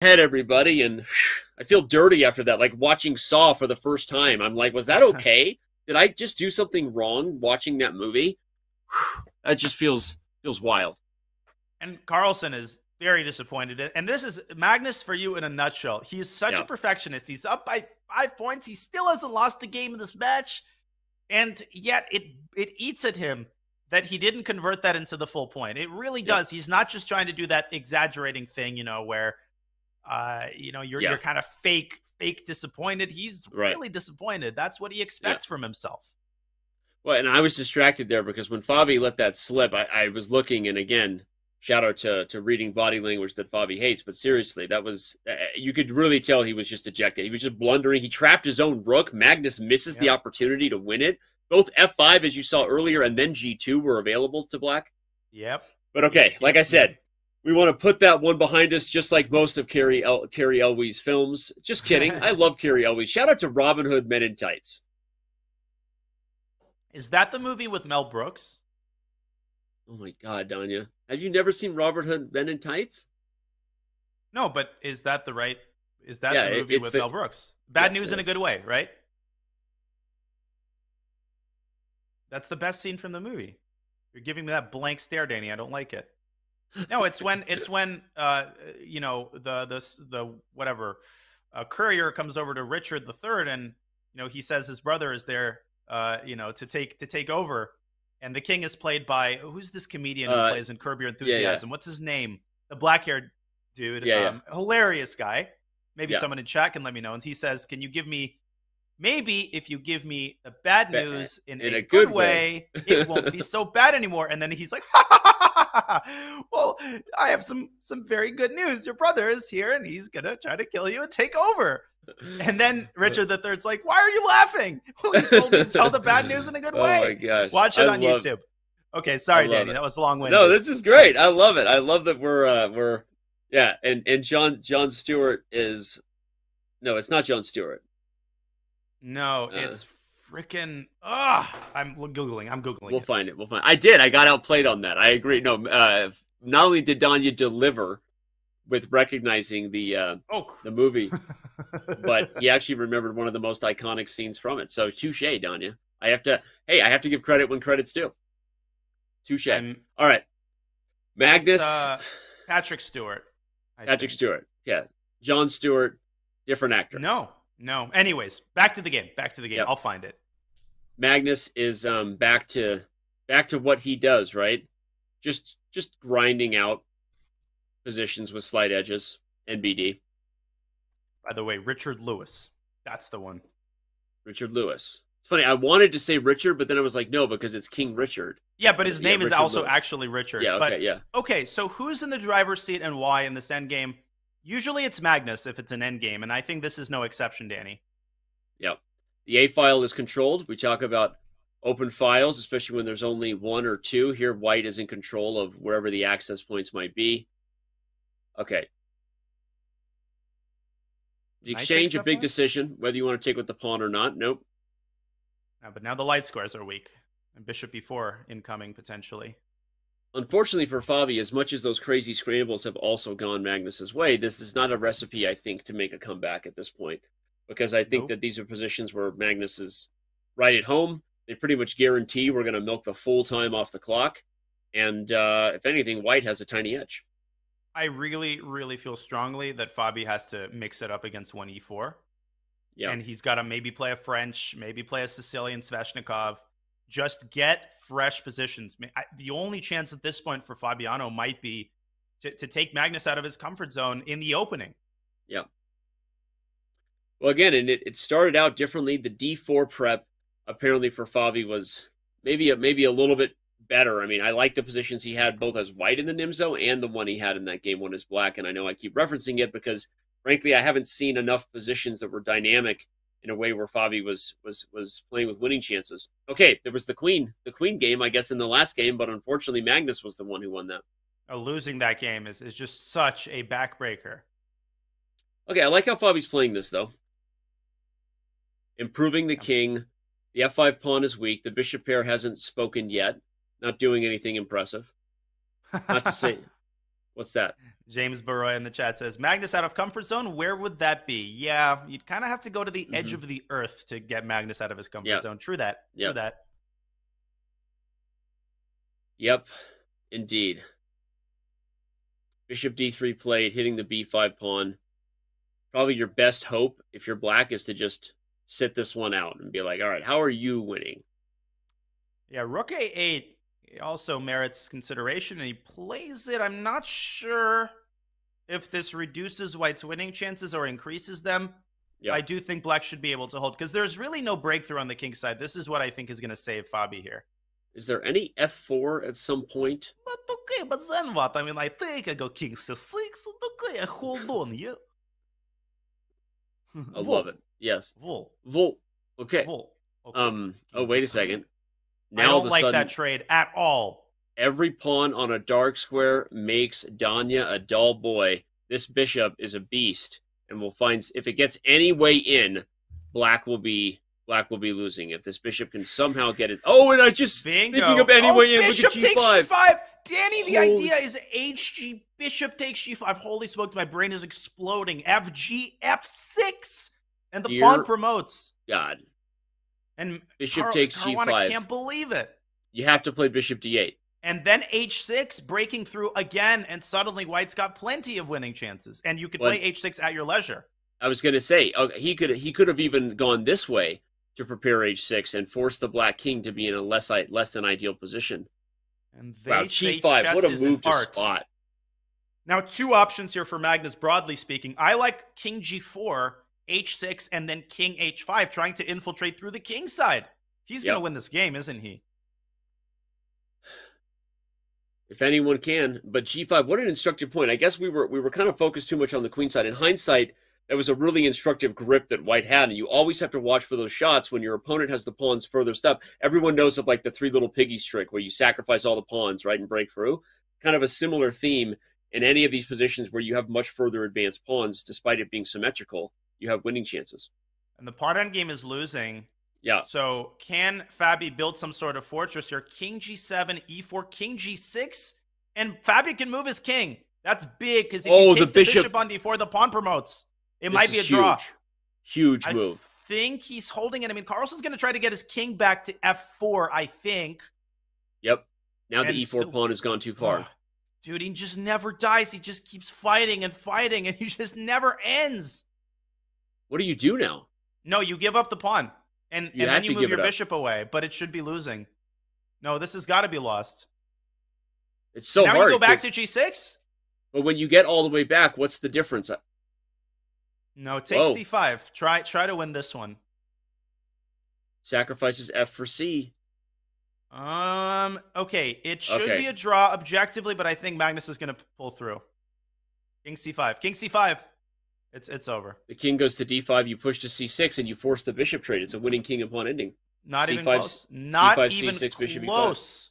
Head, everybody, and I feel dirty after that. Like watching Saw for the first time. I'm like, was that okay? Did I just do something wrong watching that movie? That just feels wild. And Carlsen is very disappointed. And this is Magnus for you in a nutshell. He is such a perfectionist. He's up by 5 points. He still hasn't lost a game in this match. And yet it eats at him that he didn't convert that into the full point. It really does. He's not just trying to do that exaggerating thing, where you're kind of fake disappointed. He's really disappointed. That's what he expects from himself. Well, and I was distracted there because when Fabio let that slip, I was looking, and again, shout out to reading body language that Fabio hates, but seriously, that was, you could really tell he was just ejected. He was just blundering. He trapped his own rook. Magnus misses the opportunity to win it. Both F5, as you saw earlier, and then G2 were available to Black. Yep. But okay, like I said, we want to put that one behind us, just like most of Carrie Elwes' films. Just kidding. I love Carrie Elwes. Shout out to Robin Hood Men in Tights. Is that the movie with Mel Brooks? Oh my God, Danya. Have you never seen Robin Hood Men in Tights? No, but is that the movie with Mel Brooks? Bad News in a Good Way, right? That's the best scene from the movie. You're giving me that blank stare, Danny. I don't like it. No, it's when courier comes over to Richard III, and he says his brother is there to take over, and the king is played by, who's this comedian who plays in Curb Your Enthusiasm? What's his name? The black-haired dude. Hilarious guy. Maybe someone in chat can let me know. And he says, "Can you give me, maybe if you give me the bad news in a good way, it won't be so bad anymore." And then he's like, "Well, I have some very good news. Your brother is here, and he's gonna try to kill you and take over." And then Richard III's like, "Why are you laughing?" "Well, he told me to tell the bad news in a good way." Oh my gosh! Watch it on YouTube. Okay, sorry, Danny, that was long-winded. No, this is great. I love it. I love that we're and Jon Stewart is, no, it's not Jon Stewart. No, it's freaking. I'm googling. We'll find it. I did. I got outplayed on that. I agree. No, not only did Danya deliver with recognizing the movie, but he actually remembered one of the most iconic scenes from it. So touche, Danya. I have to give credit when credit's due. Touche. All right, Magnus. Patrick Stewart. Patrick Stewart. Yeah, Jon Stewart, different actor. No. Anyways, back to the game. Yep. I'll find it. Magnus is back to what he does, right? Just grinding out positions with slight edges and BD. By the way, Richard Lewis. That's the one. Richard Lewis. It's funny. I wanted to say Richard, but then I was like, no, because it's King Richard. Yeah, but his name is also Lewis. Actually Richard. Yeah, okay, Okay, so who's in the driver's seat and why in this endgame? Usually it's Magnus if it's an endgame, and I think this is no exception, Danny. Yep. The A file is controlled. We talk about open files, especially when there's only one or two. Here, white is in control of wherever the access points might be. Okay. The exchange, a big decision, whether you want to take with the pawn or not. Nope. But now the light squares are weak. And bishop b4 incoming, potentially. Unfortunately for Fabio, as much as those crazy scrambles have also gone Magnus's way, this is not a recipe, I think, to make a comeback at this point. Because I think that these are positions where Magnus is right at home. They pretty much guarantee we're going to milk the full time off the clock. And if anything, white has a tiny edge. I really, really feel strongly that Fabio has to mix it up against 1e4. Yeah. And he's got to maybe play a French, maybe play a Sicilian Sveshnikov. Just get fresh positions. The only chance at this point for Fabiano might be to take Magnus out of his comfort zone in the opening. Yeah. Well, again, and it started out differently. The d4 prep apparently for Fabio was maybe a little bit better. I mean, I like the positions he had both as white in the Nimzo and the one he had in that game one as black. And I know I keep referencing it because, frankly, I haven't seen enough positions that were dynamic in a way where Fabio was playing with winning chances. Okay, there was the queen game, I guess, in the last game, but unfortunately Magnus was the one who won that. Losing that game is just such a backbreaker. Okay, I like how Fabio's playing this, though. Improving the king. The f5 pawn is weak. The bishop pair hasn't spoken yet. Not doing anything impressive. Not to say... What's that? James Baroy in the chat says, Magnus out of comfort zone, where would that be? Yeah, you'd kind of have to go to the edge of the earth to get Magnus out of his comfort zone. True that. True that. Yep, indeed. Bishop d3 played, hitting the b5 pawn. Probably your best hope, if you're black, is to just sit this one out and be like, all right, how are you winning? Yeah, rook a8 also merits consideration, and he plays it. I'm not sure if this reduces white's winning chances or increases them. Yep. I do think black should be able to hold, because there's really no breakthrough on the king side. This is what I think is going to save Fabio here. Is there any f4 at some point? But okay, but then what? I mean, I think I go king c6, and okay, I hold on, yeah. I love it. Yes. Vol. Okay. Vol. Okay. Oh, wait a second. Now I don't like that trade at all. Every pawn on a dark square makes Danya a dull boy. This bishop is a beast, and we'll find if it gets any way in, black will be losing. If this bishop can somehow get it. Oh, and I just thinking of any way in. Bishop Look at takes g5. Danny, the idea is hg. Bishop takes g5. Holy smokes, my brain is exploding. fg f6, and the pawn promotes. God. And bishop takes g5. I can't believe it. You have to play bishop d8. And then h6, breaking through again, and suddenly white's got plenty of winning chances. And you could play h6 at your leisure. I was going to say, he could have even gone this way to prepare h6 and force the black king to be in a less than ideal position. And they say g5, what a move to spot. Now, two options here for Magnus, broadly speaking. I like king g4, h6, and then king h5, trying to infiltrate through the king side. He's going to win this game, isn't he? If anyone can. But g5, what an instructive point. I guess we were kind of focused too much on the queen side. In hindsight, that was a really instructive grip that white had, and you always have to watch for those shots when your opponent has the pawns furthest up. Everyone knows of like the three little piggies trick where you sacrifice all the pawns, right, and break through. Kind of a similar theme in any of these positions where you have much further advanced pawns, despite it being symmetrical, you have winning chances. And the pawn endgame is losing. Yeah. So can Fabio build some sort of fortress here? King g7, e4, king g6, and Fabio can move his king. That's big, because if you take the bishop on d4, the pawn promotes. It might be a draw. Huge move. I think he's holding it. I mean, Carlsen's going to try to get his king back to f4, I think. Yep. Now the e4 pawn has gone too far. Dude, he just never dies. He just keeps fighting and fighting, and he just never ends. What do you do now? No, you give up the pawn. And then you move your bishop away, but it should be losing. No, this has got to be lost. It's so hard. Now you go back to g6? But when you get all the way back, what's the difference? No, it takes d5. Try to win this one. Sacrifices f for c. Okay. It should be a draw objectively, but I think Magnus is going to pull through. King c5. King c5. It's over. The king goes to d5, you push to c6, and you force the bishop trade. It's a winning king upon ending. Not even close. Not even c6, bishop close.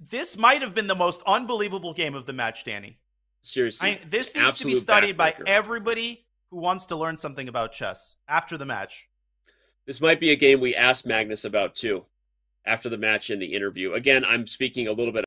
This might have been the most unbelievable game of the match, Danny. Seriously. This needs to be studied by everybody who wants to learn something about chess after the match. This might be a game we asked Magnus about, too, after the match in the interview. Again, I'm speaking a little bit